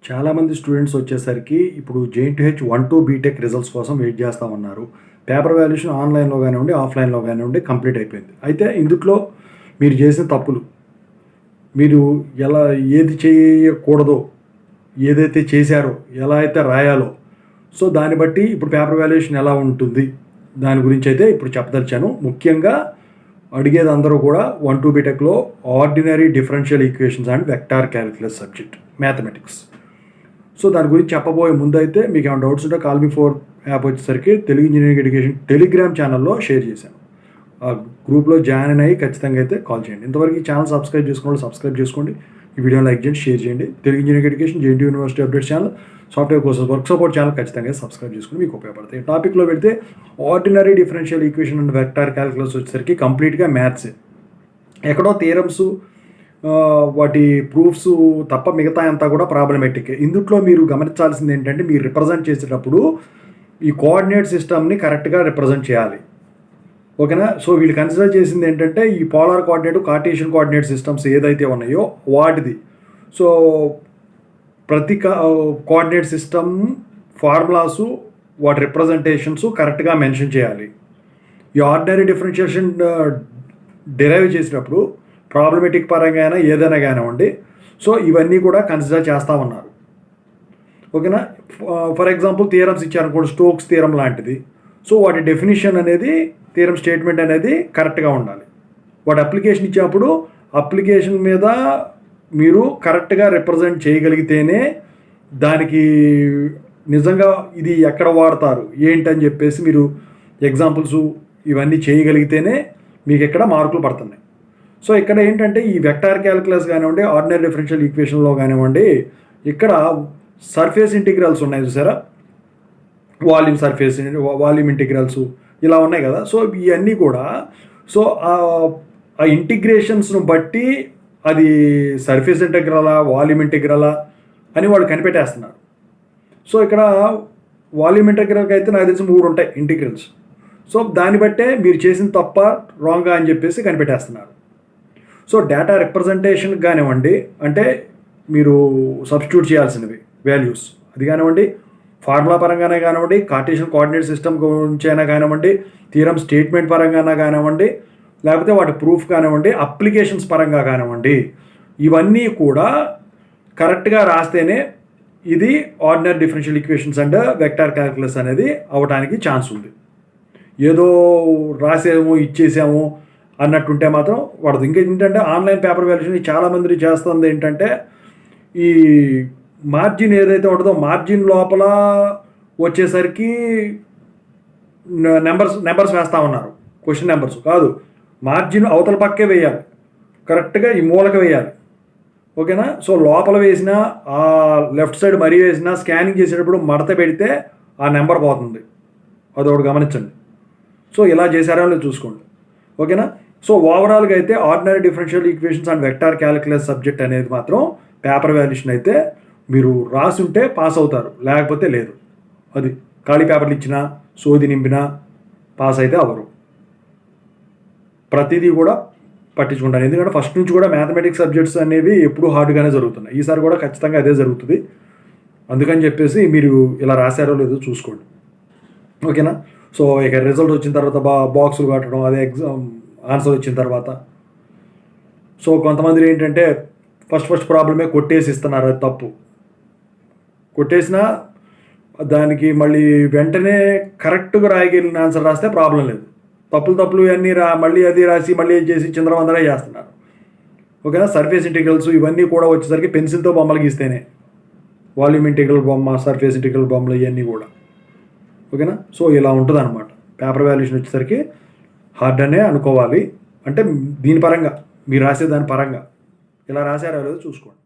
చాలామంది స్టూడెంట్స్ వచ్చేసరికి ఇప్పుడు జేఎన్టీహెచ్ 1-2 బీటెక్ రిజల్ట్స్ కోసం వెయిట్ చేస్తూ ఉన్నారు. పేపర్ వాల్యుయేషన్ ఆన్‌లైన్‌లో కానివ్వండి, ఆఫ్‌లైన్‌లో కానివ్వండి కంప్లీట్ అయిపోయింది. అయితే ఇందుట్లో మీరు చేసిన తప్పులు, మీరు ఎలా ఏది చేయకూడదో, ఏదైతే చేశారో, ఎలా అయితే రాయాలో, సో దాన్ని బట్టి ఇప్పుడు పేపర్ వాల్యుయేషన్ ఎలా ఉంటుంది, దాని గురించి అయితే ఇప్పుడు చెప్పదలిచాను. ముఖ్యంగా అడిగేది అందరూ కూడా 1-2 బీటెక్‌లో ordinary differential equations and vector calculus subject mathematics. So దాని గురించి చెప్పబోయే ముందు అయితే మీకు ఏమైనా డౌట్స్ ఉంటే కాల్ బిఫోర్ యాప్ వచ్చేసరికి తెలుగు ఇంజనీరింగ్ ఎడ్యుకేషన్ టెలిగ్రామ్ ఛానల్లో షేర్ చేశాను. ఆ గ్రూప్లో జాయిన్ అయ్యి ఖచ్చితంగా అయితే కాల్ చేయండి. ఇంతవరకు ఈ ఛానల్ సబ్స్క్రైబ్ చేసుకోండి, సబ్స్క్రైబ్ చేసుకోండి. ఈ వీడియోని లైక్ చేయండి, షేర్ చేయండి. Telugu engineering education, JNTU university updates channel, software courses work support channel ఖచ్చితంగా సబ్స్క్రైబ్ చేసుకుని మీకు ఉపయోగపడతాయి. టాపిక్లో పెడితే ordinary differential equation and vector calculus వచ్చేసరికి కంప్లీట్గా మ్యాథ్స్. ఎక్కడో థియరమ్స్, వాటి ప్రూఫ్స్ తప్ప మిగతా అంతా కూడా ప్రాబ్లమేటిక్. ఇందుట్లో మీరు గమనించాల్సింది ఏంటంటే, మీరు రిప్రజెంట్ చేసేటప్పుడు ఈ కోఆర్డినేట్ సిస్టమ్ని కరెక్ట్గా రిప్రజెంట్ చేయాలి. ఓకేనా? సో వీళ్ళు కన్సిడర్ చేసింది ఏంటంటే, ఈ polar coordinate, Cartesian coordinate systems ఏదైతే ఉన్నాయో వాటిది. సో ప్రతి కోఆర్డినేట్ సిస్టమ్ ఫార్ములాసు, వాటి రిప్రజెంటేషన్స్ కరెక్ట్గా మెన్షన్ చేయాలి. ఈ ఆర్డినరీ డిఫరెన్షియేషన్ డిరైవ్ చేసినప్పుడు ప్రాబ్లమేటిక్ పరంగా అయినా ఏదైనా కానివ్వండి, సో ఇవన్నీ కూడా కన్సిడర్ చేస్తూ ఉన్నారు. ఓకేనా? ఫర్ ఎగ్జాంపుల్ థియరమ్స్ ఇచ్చారనుకోండి, స్టోక్స్ థియరం లాంటిది. సో వాటి డెఫినిషన్ అనేది, థియరం స్టేట్మెంట్ అనేది కరెక్ట్గా ఉండాలి. వాటి అప్లికేషన్ ఇచ్చినప్పుడు అప్లికేషన్ మీద మీరు కరెక్ట్గా రిప్రజెంట్ చేయగలిగితేనే దానికి నిజంగా ఇది ఎక్కడ వాడతారు ఏంటని చెప్పేసి మీరు ఎగ్జాంపుల్స్ ఇవన్నీ చేయగలిగితేనే మీకు ఇక్కడ మార్కులు పడుతున్నాయి. సో ఇక్కడ ఏంటంటే, ఈ వెక్టార్ క్యాలిక్యులస్ కానివ్వండి, ఆర్డినరీ డిఫరెన్షియల్ ఈక్వేషన్లో కానివ్వండి, ఇక్కడ సర్ఫేస్ ఇంటిగ్రల్స్ ఉన్నాయి చూసారా, వాల్యూమ్ సర్ఫేస్, వాల్యూమ్ ఇంటిగ్రల్స్ ఇలా ఉన్నాయి కదా. సో ఇవన్నీ కూడా, సో ఆ ఇంటిగ్రేషన్స్ను బట్టి అది సర్ఫేస్ ఇంటిగ్రలా, వాల్యూమ్ ఇంటిగ్రలా అని వాళ్ళు కనిపెట్టేస్తున్నారు. సో ఇక్కడ వాల్యూమ్ ఇంటిగ్రల్కి అయితే నాకు తెలిసి 3 ఉంటాయి ఇంటిగ్రల్స్. సో దాన్ని బట్టే మీరు చేసిన తప్ప రాంగా అని చెప్పేసి కనిపెట్టేస్తున్నారు. సో డేటా రిప్రజెంటేషన్ కానివ్వండి, అంటే మీరు సబ్స్టిట్యూట్ చేయాల్సినవి వాల్యూస్, అది కానివ్వండి, ఫార్ములా పరంగానే కానివ్వండి, కార్టేషియన్ కోఆర్డినేట్ సిస్టమ్ గురించి అయినా కానివ్వండి, థియరం స్టేట్మెంట్ పరంగా కానివ్వండి, లేకపోతే వాటి ప్రూఫ్ కానివ్వండి, అప్లికేషన్స్ పరంగా కానివ్వండి, ఇవన్నీ కూడా కరెక్ట్గా రాస్తేనే ఇది ordinary differential equations and vector calculus అనేది అవ్వడానికి ఛాన్స్ ఉంది. ఏదో రాసాము ఇచ్చేసాము అన్నట్టుంటే మాత్రం పడదు. ఇంకా ఏంటంటే, ఆన్లైన్ పేపర్ వాల్యుయేషన్ చాలామంది చేస్తుంది ఏంటంటే, ఈ మార్జిన్ ఏదైతే ఉంటుందో మార్జిన్ లోపల వచ్చేసరికి నెంబర్స్ వేస్తూ ఉన్నారు. క్వశ్చన్ నెంబర్స్ కాదు, మార్జిన్ అవతల పక్కే వేయాలి, కరెక్ట్గా ఈ మూలక వేయాలి. ఓకేనా? సో లోపల వేసినా, ఆ లెఫ్ట్ సైడ్ మరీ వేసినా, స్కానింగ్ చేసేటప్పుడు మడత పెడితే ఆ నెంబర్ పోతుంది. అదొకటి గమనించండి. సో ఇలా చేశారో లేదో చూసుకోండి. ఓకేనా? సో ఓవరాల్గా అయితే ordinary differential equations and vector calculus subject అనేది మాత్రం పేపర్ వాల్యుయేషన్ అయితే మీరు రాసి ఉంటే పాస్ అవుతారు, లేకపోతే లేదు. అది ఖాళీ పేపర్లు ఇచ్చినా, సోది నింపినా పాస్ అయితే అవ్వరు. ప్రతిదీ కూడా పట్టించుకుంటాను. ఎందుకంటే ఫస్ట్ నుంచి కూడా మ్యాథమెటిక్స్ సబ్జెక్ట్స్ అనేవి ఎప్పుడూ హార్డ్గానే జరుగుతున్నాయి. ఈసారి కూడా ఖచ్చితంగా అదే జరుగుతుంది. అందుకని చెప్పేసి మీరు ఇలా రాశారో లేదో చూసుకోండి. ఓకేనా? సో ఇక రిజల్ట్ వచ్చిన తర్వాత బాక్సులు కట్టడం, అదే ఎగ్జామ్ ఆన్సర్ వచ్చిన తర్వాత. సో కొంతమంది ఏంటంటే ఫస్ట్ ప్రాబ్లమే కొట్టేసి ఇస్తున్నారు. అది తప్పు. కొట్టేసినా దానికి మళ్ళీ వెంటనే కరెక్ట్గా రాయగలిగిన ఆన్సర్ రాస్తే ప్రాబ్లం లేదు. తప్పులు ఇవన్నీ మళ్ళీ అది రాసి మళ్ళీ చేసి చిందరవందరగా చేస్తున్నారు. ఓకేనా? సర్ఫేస్ ఇంటిగ్రల్స్ ఇవన్నీ కూడా వచ్చేసరికి పెన్సిల్తో బొమ్మలు గీస్తేనే, వాల్యూమ్ ఇంటిగ్రల్ బొమ్మ, సర్ఫేస్ ఇంటిగ్రల్ బొమ్మలు ఇవన్నీ కూడా. ఓకేనా? సో ఇలా ఉంటుంది అనమాట. పేపర్ వాల్యుయేషన్ వచ్చేసరికి హార్డ్ అనే అనుకోవాలి. అంటే దీని పరంగా, మీరు రాసే దాని పరంగా ఇలా రాసారో లేదో చూసుకోండి.